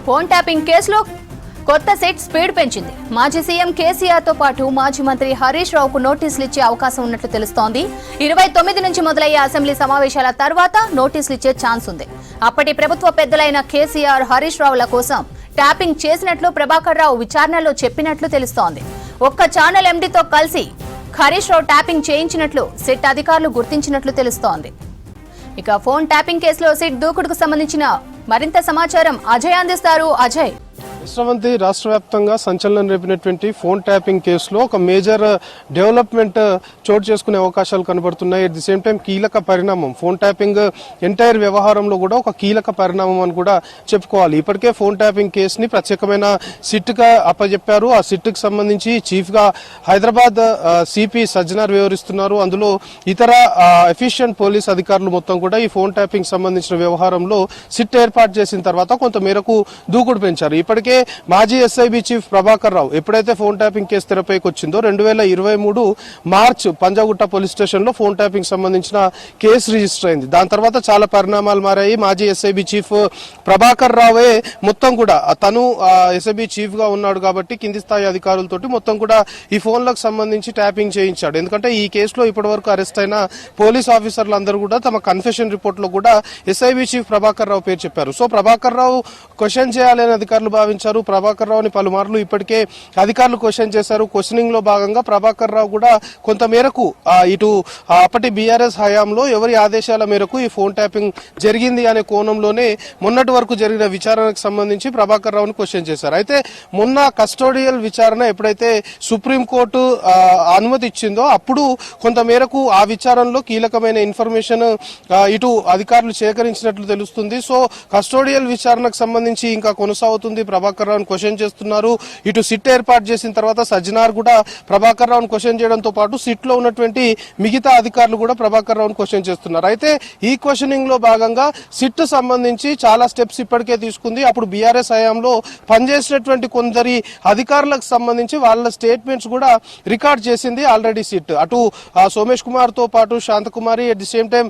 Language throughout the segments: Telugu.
ఫోన్ ట్యాపింగ్ కేసులో కొత్త సెట్ స్పీడ్ పెంచింది. మాజీ సీఎం కేసీఆర్ తో పాటు మాజీ మంత్రి హరీష్ రావుకు నోటీసులు ఇచ్చే అవకాశం ఉన్నట్లు తెలుస్తోంది. 29 నుంచి మొదలయ్యే అసెంబ్లీ సమావేశాల తర్వాత నోటీసులు ఇచ్చే ఛాన్స్ ఉంది. అప్పటి ప్రభుత్వ పెద్దలైన కేసీఆర్, హరీష్ రావుల కోసం ట్యాపింగ్ చేసినట్లు ప్రభాకర్ రావు విచారణలో చెప్పినట్లు తెలుస్తోంది. ఒక్క ఛానల్ ఎండీతో కలిసి హరీష్ రావు ట్యాపింగ్ చేయించినట్లు సిట్ అధికారులు గుర్తించినట్లు తెలుస్తోంది. ఇక ఫోన్ ట్యాపింగ్ కేసులో సిట్ దూకుడుకు సంబంధించిన మరింత సమాచారం అజయ్ అందిస్తారు. అజయ్, రాష్ట్రపతి రాష్ట్ర వ్యాప్తంగా సంచలనం రేపినటువంటి ఫోన్ ట్యాపింగ్ కేసులో ఒక మేజర్ డెవలప్మెంట్ చోటు చేసుకునే అవకాశాలు కనబడుతున్నాయి. అట్ ది సేమ్ టైం కీలక పరిణామం, ఫోన్ ట్యాపింగ్ ఎంటైర్ వ్యవహారంలో కూడా ఒక కీలక పరిణామం అని కూడా చెప్పుకోవాలి. ఇప్పటికే ఫోన్ ట్యాపింగ్ కేసుని ప్రత్యేకమైన సిట్ గా అప్పచెప్పారు. ఆ సిట్ కి సంబంధించి చీఫ్ గా హైదరాబాద్ సిపి సజ్జనార్ వ్యవహరిస్తున్నారు. అందులో ఇతర ఎఫిషియెంట్ పోలీస్ అధికారులు మొత్తం కూడా ఈ ఫోన్ ట్యాపింగ్ సంబంధించిన వ్యవహారంలో సిట్ ఏర్పాటు చేసిన తర్వాత కొంత మేరకు దూకుడు పెంచారు. ఇప్పటికే మాజీ ఎస్ఐబి చీఫ్ ప్రభాకర్ రావు ఎప్పుడైతే ఫోన్ ట్యాపింగ్ కేసు తెరపైకి వచ్చిందో 2023 మార్చ్ పంజాగుట్ట పోలీస్ స్టేషన్ లో ఫోన్ ట్యాపింగ్ సంబంధించిన కేసు రిజిస్టర్ అయింది. దాని తర్వాత చాలా పరిణామాలు మారాయి. మాజీ ఎస్ఐబి చీఫ్ ప్రభాకర్ రావే మొత్తం కూడా తను ఎస్ఐబి చీఫ్ గా ఉన్నాడు కాబట్టి కింది స్థాయి అధికారులతోటి మొత్తం కూడా ఈ ఫోన్లకు సంబంధించి ట్యాపింగ్ చేయించాడు. ఎందుకంటే ఈ కేసులో ఇప్పటి వరకు అరెస్ట్ అయిన పోలీస్ ఆఫీసర్లు అందరూ కూడా తమ కన్ఫెషన్ రిపోర్ట్ లో కూడా ఎస్ఐబి చీఫ్ ప్రభాకర్ రావు పేరు చెప్పారు. సో ప్రభాకర్ రావు క్వశ్చన్ చేయాలని అధికారులు భావించారు. ప్రభాకర్ రావుని పలుమార్లు ఇప్పటికే అధికారులు క్వశ్చన్ చేశారు. క్వశ్చనింగ్ లో భాగంగా ప్రభాకర్ రావు కూడా కొంత మేరకు ఇటు అప్పటి బీఆర్ఎస్ హయాంలో ఎవరి ఆదేశాల మేరకు ఈ ఫోన్ ట్యాపింగ్ జరిగింది అనే కోణంలోనే మొన్నటి వరకు జరిగిన విచారణకు సంబంధించి ప్రభాకర్ రావుని క్వశ్చన్ చేశారు. అయితే మొన్న కస్టోడియల్ విచారణ ఎప్పుడైతే సుప్రీంకోర్టు అనుమతి ఇచ్చిందో అప్పుడు కొంత మేరకు ఆ విచారణలో కీలకమైన ఇన్ఫర్మేషన్ ఇటు అధికారులు సేకరించినట్లు తెలుస్తుంది. సో కస్టోడియల్ విచారణకు సంబంధించి ఇంకా కొనసాగుతుంది. ప్రభాకర్ రావుని క్వశ్చన్ చేస్తున్నారు. ఇటు సిట్ ఏర్పాటు చేసిన తర్వాత సజ్జనార్ కూడా ప్రభాకర్ రావుని క్వశ్చన్ చేయడంతో పాటు సిట్ లో ఉన్నటువంటి మిగతా అధికారులు కూడా ప్రభాకర్ రావుని క్వశ్చన్ చేస్తున్నారు. అయితే ఈ క్వశ్చనింగ్ లో భాగంగా సిట్ సంబంధించి చాలా స్టెప్స్ ఇప్పటికే తీసుకుంది. అప్పుడు బీఆర్ఎస్ హయాంలో పనిచేసినటువంటి కొందరి అధికారులకు సంబంధించి వాళ్ళ స్టేట్మెంట్స్ కూడా రికార్డ్ చేసింది ఆల్రెడీ సిట్. అటు సోమేష్ కుమార్ తో పాటు Shanthakumari, at the same time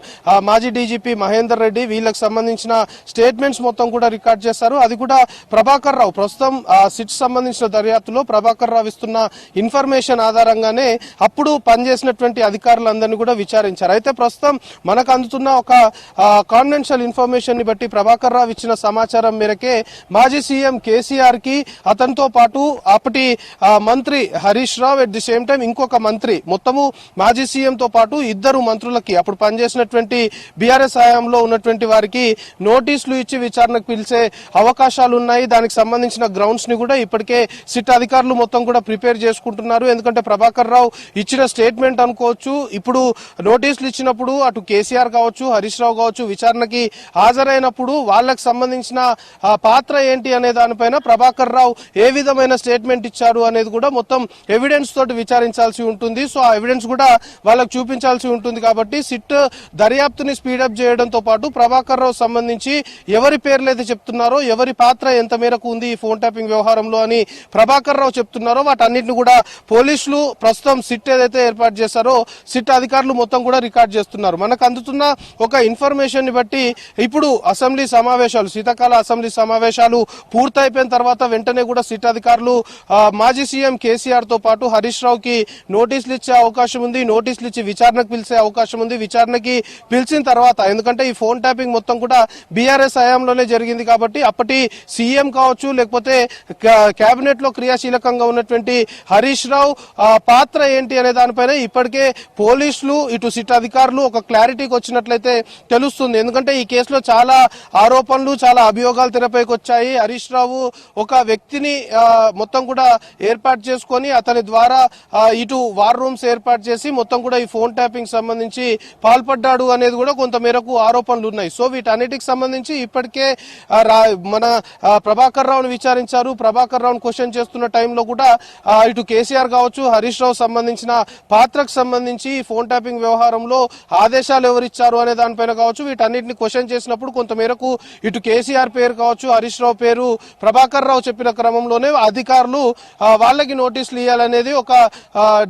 మాజీ డీజీపీ మహేందర్ రెడ్డి వీళ్ళకి సంబంధించిన స్టేట్మెంట్స్ మొత్తం కూడా రికార్డ్ చేశారు. అది కూడా ప్రభాకర్ రావు ప్రస్తుతం సిట్ సంబంధించిన దర్యాప్తులో ప్రభాకర్ రావు ఇస్తున్న ఇన్ఫర్మేషన్ ఆధారంగానే అప్పుడు పనిచేసినటువంటి అధికారులందరినీ కూడా విచారించారు. అయితే ప్రస్తుతం మనకు అందుతున్న ఒక కాన్ఫిడెన్షియల్ ఇన్ఫర్మేషన్ ని బట్టి ప్రభాకర్ రావు ఇచ్చిన సమాచారం మేరకే మాజీ సీఎం కేసీఆర్ కి అతనితో పాటు అప్పటి మంత్రి Harish Rao, at the same time ఇంకొక మంత్రి, మొత్తము మాజీ సీఎం తో పాటు ఇద్దరు మంత్రులకి అప్పుడు పనిచేసినటువంటి బీఆర్ఎస్ హయాంలో ఉన్నటువంటి వారికి నోటీసులు ఇచ్చి విచారణకు పిలిచే అవకాశాలు ఉన్నాయి. దానికి సంబంధించిన గ్రౌండ్స్ ని కూడా ఇప్పటికే సిట్ అధికారులు మొత్తం కూడా ప్రిపేర్ చేసుకుంటున్నారు. ఎందుకంటే ప్రభాకర్ రావు ఇచ్చిన స్టేట్మెంట్ అనుకోవచ్చు, ఇప్పుడు నోటీసులు ఇచ్చినప్పుడు అటు కేసీఆర్ కావచ్చు, హరీష్ రావు కావచ్చు విచారణకి హాజరైనప్పుడు వాళ్ళకి సంబంధించిన పాత్ర ఏంటి అనే దానిపైన ప్రభాకర్ రావు ఏ విధమైన స్టేట్మెంట్ ఇచ్చారు అనేది కూడా మొత్తం ఎవిడెన్స్ తోటి విచారించాల్సి ఉంటుంది. సో ఆ ఎవిడెన్స్ కూడా వాళ్ళకి చూపించాల్సి ఉంటుంది. కాబట్టి సిట్ దర్యాప్తుని స్పీడప్ చేయడంతో పాటు ప్రభాకర్ రావు సంబంధించి ఎవరి పేర్లు అయితే చెప్తున్నారో, ఎవరి పాత్ర ఎంత మేరకు ఉంది ఈ ఫోన్ ట్యాపింగ్ వ్యవహారంలో అని ప్రభాకర్ రావు చెప్తున్నారో వాటన్నిటిని కూడా పోలీసులు ప్రస్తుతం సిట్ ఏదైతే ఏర్పాటు చేశారో సిట్ అధికారులు మొత్తం కూడా రికార్డ్ చేస్తున్నారు. మనకు అందుతున్న ఒక ఇన్ఫర్మేషన్ ని బట్టి ఇప్పుడు అసెంబ్లీ సమావేశాలు, శీతాకాల అసెంబ్లీ సమావేశాలు పూర్తయిపోయిన తర్వాత వెంటనే కూడా సిట్ అధికారులు మాజీ సీఎం కేసీఆర్ తో పాటు హరీష్ రావుకి నోటీసులు ఇచ్చే అవకాశం ఉంది. నోటీసులు ఇచ్చి విచారణకు పిలిచే అవకాశం ఉంది. విచారణకి పిలిచిన తర్వాత, ఎందుకంటే ఈ ఫోన్ ట్యాపింగ్ మొత్తం కూడా బీఆర్ఎస్ హయాంలోనే జరిగింది కాబట్టి అప్పటి సీఎం కావచ్చు లేకపోతే కేబినెట్ లో క్రియాశీలకంగా ఉన్నటువంటి హరీష్ రావు పాత్ర ఏంటి అనే దానిపైన ఇప్పటికే పోలీసులు ఇటు సిట్ అధికారులు ఒక క్లారిటీకి వచ్చినట్లయితే తెలుస్తుంది. ఎందుకంటే ఈ కేసులో చాలా ఆరోపణలు, చాలా అభియోగాలు తెరపైకి వచ్చాయి. హరీష్ రావు ఒక వ్యక్తిని మొత్తం కూడా ఏర్పాటు చేసుకొని అతని ద్వారా ఇటు వార్ రూమ్స్ ఏర్పాటు చేసి మొత్తం కూడా ఈ ఫోన్ ట్యాపింగ్ సంబంధించి పాల్పడ్డాడు అనేది కూడా కొంత మేరకు ఆరోపణలు ఉన్నాయి. సో వీటన్నిటికి సంబంధించి ఇప్పటికే మన ప్రభాకర్ రావుని విచారించారు. ప్రభాకర్ రావును క్వశ్చన్ చేస్తున్న టైంలో కూడా ఇటు కేసీఆర్ కావచ్చు, హరీష్ రావు సంబంధించిన పాత్రకు సంబంధించి ఫోన్ ట్యాపింగ్ వ్యవహారంలో ఆదేశాలు ఎవరిచ్చారు అనే దానిపైన కావచ్చు, వీటన్నిటిని క్వశ్చన్ చేసినప్పుడు కొంతమేరకు ఇటు కేసీఆర్ పేరు కావచ్చు, హరీష్ రావు పేరు ప్రభాకర్ రావు చెప్పిన క్రమంలోనే అధికారులు వాళ్ళకి నోటీసులు ఇవ్వాలనేది ఒక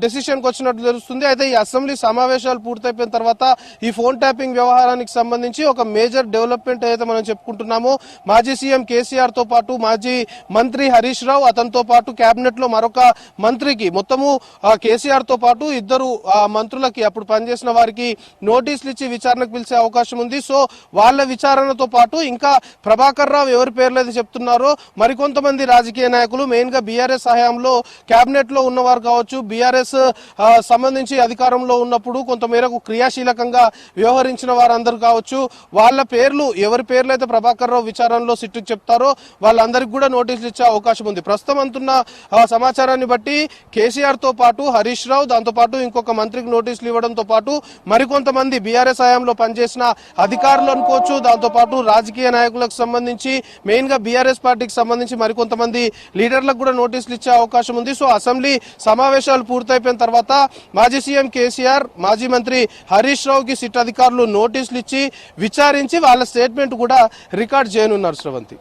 డెసిషన్ కి వచ్చినట్టు తెలుస్తుంది. అయితే ఈ అసెంబ్లీ సమావేశాలు పూర్తయిపోయిన తర్వాత ఈ ఫోన్ ట్యాపింగ్ వ్యవహారానికి సంబంధించి ఒక మేజర్ డెవలప్మెంట్ అయితే మనం చెప్పుకుంటున్నామో, మాజీ సీఎం కేసీఆర్ తో పాటు మాజీ మంత్రి హరీష్ రావు, అతనితో పాటు కేబినెట్ లో మరొక మంత్రికి, మొత్తము కేసీఆర్ తో పాటు ఇద్దరు మంత్రులకి అప్పుడు పనిచేసిన వారికి నోటీసులు ఇచ్చి విచారణకు పిలిచే అవకాశం ఉంది. సో వాళ్ళ విచారణతో పాటు ఇంకా ప్రభాకర్ రావు ఎవరి పేర్లు అయితే చెప్తున్నారో మరికొంతమంది రాజకీయ నాయకులు, మెయిన్ గా బీఆర్ఎస్ హయాంలో కేబినెట్ లో ఉన్నవారు కావచ్చు, బీఆర్ఎస్ సంబంధించి అధికారంలో ఉన్నప్పుడు కొంతమేరకు క్రియాశీలకంగా వ్యవహరించిన వారందరూ కావచ్చు, వాళ్ళ పేర్లు ఎవరి పేర్లు అయితే ప్రభాకర్ రావు విచారణలో సిట్టుకు చెప్తారో వాళ్ళందరికీ కూడా నోటీసులు ఇచ్చే అవకాశం ఉంది. ప్రస్తుతం అంటున్న సమాచారాన్ని బట్టి కేసీఆర్ తో పాటు హరీష్ రావు, దాంతో పాటు ఇంకొక మంత్రికి నోటీసులు ఇవ్వడంతో పాటు మరికొంతమంది బీఆర్ఎస్ హయాంలో పనిచేసిన అధికారులు అనుకోవచ్చు, దాంతో పాటు రాజకీయ నాయకులకు సంబంధించి మెయిన్ గా బీఆర్ఎస్ పార్టీకి సంబంధించి మరికొంతమంది లీడర్లకు కూడా నోటీసులు ఇచ్చే అవకాశం ఉంది. సో అసెంబ్లీ సమావేశాలు పూర్తయిపోయిన తర్వాత మాజీ సీఎం కేసీఆర్, మాజీ మంత్రి హరీష్ రావుకి సిట్ అధికారులు నోటీసులు ఇచ్చి విచారించి వాళ్ళ స్టేట్మెంట్ కూడా రికార్డ్ చేయనున్నారు. శ్రవంతి.